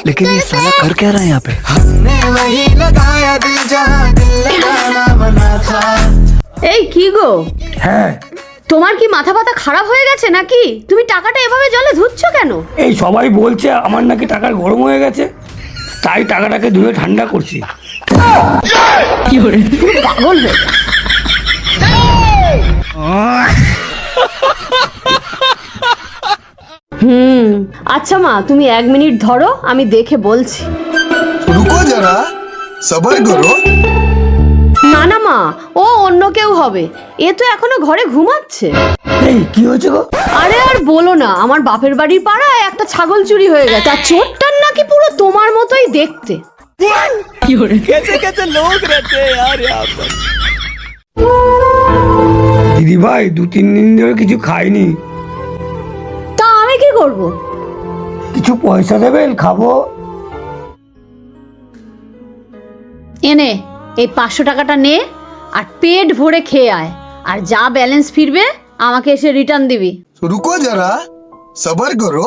लेकिन ये साला कर क्या रहा है यहाँ पे? हमने वही लगाया दिल जहाँ दिल लगाना मना था। এই কি গো, হ্যাঁ, তোমার কি মাথা ব্যথা খারাপ হয়ে গেছে নাকি? তুমি টাকাটা এভাবে জলে ধুচ্ছ কেন? এই সবাই বলছে আমার নাকি টাকার গরম হয়ে গেছে, তাই টাকাটাকে ধুয়ে ঠান্ডা করছি। পাগল হয়ে গেছে। আচ্ছা মা, তুমি 1 মিনিট ধরো, আমি দেখে বলছি। रुको जरा सबर करो। না না মা, ও অন্য কেউ হবে, এ তো এখনো ঘরে ঘুমাচ্ছে। এই কি হয়েছে গো? আরে আর বলো না, আমার বাপের বাড়ির পাড়ায় একটা ছাগল চুরি হয়ে গেছে, আর চোরটার নাকি পুরো তোমার মতোই দেখতে। দিদি ভাই 2-3 দিন ধরে কিছু খাইনি, তা আমি কি করব? কিছু পয়সা দেবেন, খাবো। এনে এই 500 টাকাটা নে, আর পেট ভরে খেয়ে আয়, আর যা ব্যালেন্স ফিরবে আমাকে এসে রিটার্ন দিবি। रुको जरा सबर करो।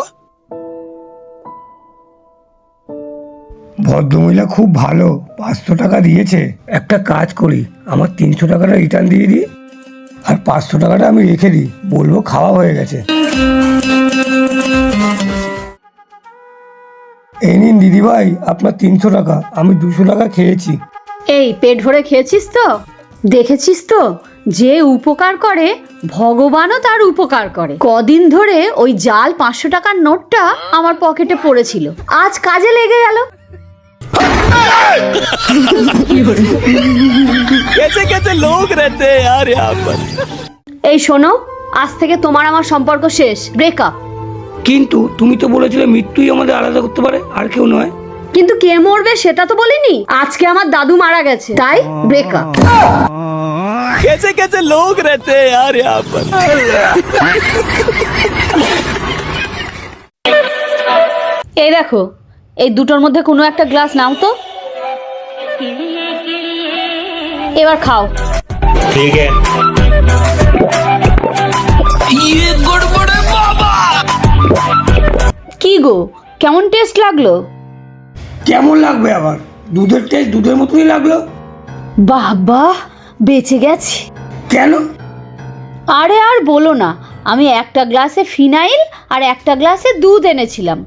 ভদ্রমহিলা খুব ভালো, 500 টাকা দিয়েছে। একটা কাজ করি, আমার 300 টাকাটা রিটার্ন দিয়ে দিই, আর 500 টাকাটা আমি রেখে দিই, বলবো খাওয়া হয়ে গেছে। এই নিন দিদি ভাই আপনার 300 টাকা, আমি 200 টাকা খেয়েছি। এই পেট ভরে খেয়েছিস তো? দেখেছিস তো, যে উপকার করে ভগবানও তার উপকার করে। কদিন ধরে ওই জাল 500 টাকার নোটটা আমার পকেটে পড়েছিল, আজ কাজে লেগে গেল। এই শোনো, আজ থেকে তোমার আমার সম্পর্ক শেষ, ব্রেকআপ। কিন্তু তুমি তো বলেছিলে মৃত্যুই আমাদের আলাদা করতে পারে, আর কেউ নয়। কিন্তু কে মরবে সেটা তো বলিনি। আজকে আমার দাদু মারা গেছে, তাই ব্রেকআপ। कैसे कैसे लोग रहते हैं यार यहाँ पर? এই দেখো, এই দুটোর মধ্যে কোনো একটা গ্লাস নাও তো, এবার খাও। ठीक है। ये गड़बड़े बाबा। কি গো, কেমন টেস্ট লাগলো? কেমন লাগবে আবার, দুধের টেস্ট দুধের মতোই লাগলো। বাহ বাহ, বেঁচে গেছি। কেন? আরে আর বলো না, আমি একটা গ্লাসে ফিনাইল আর একটা গ্লাসে দুধ এনেছিলাম,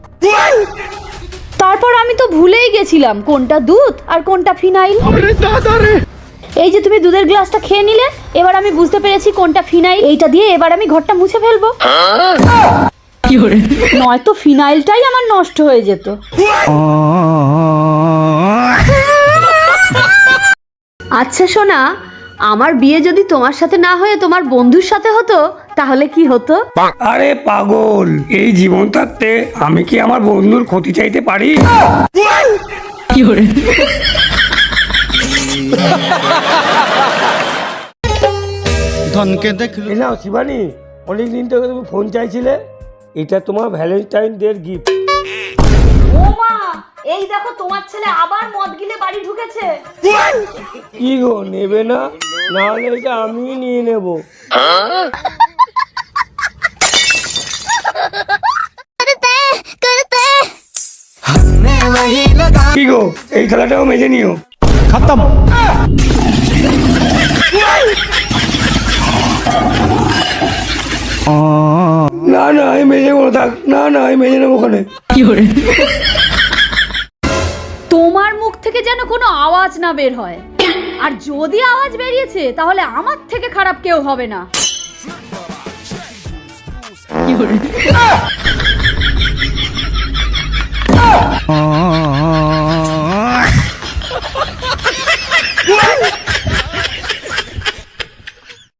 তারপর আমি তো ভুলেই গেছিলাম কোনটা দুধ আর কোনটা ফিনাইল। এই যে তুমি দুধের গ্লাসটা খেয়ে নিলে, এবার আমি বুঝতে পেরেছি কোনটা ফিনাইল। এইটা দিয়ে এবার আমি ঘরটা মুছে ফেলবো, নয়তো ফিনাইলটাই আমার নষ্ট হয়ে যেত। আচ্ছা সোনা, আমার বিয়ে যদি তোমার সাথে না হয়ে তোমার বন্ধুর সাথে হতো, তাহলে কি হতো? আরে পাগল, এই জীবন থাকতে আমি কি আমার বন্ধুর ক্ষতি চাইতে পারি? ধনকে দেখলো এই নাও শিবানী, অনেকদিন থেকে তুমি ফোন চাইছিলে, এটা তোমার ভ্যালেন্টাইন ডে গিফট। ও মা, এই দেখো তোমার ছেলে আবার মদ গিলে বাড়ি ঢুকেছে। কি গো, নেবে না? না হলে এটা আমি নিয়ে নেব। हमने वही लगा। কি গো, এই খেলাটাও মেজে নিও। খতম। না না, আমি মেজে কোনো থাক, না না আমি মেজে নেবো ওখানে। তোমার মুখ থেকে যেন কোনো আওয়াজ না বের হয়, আর যদি আওয়াজ বেরিয়েছে তাহলে আমার থেকে খারাপ কেউ হবে না।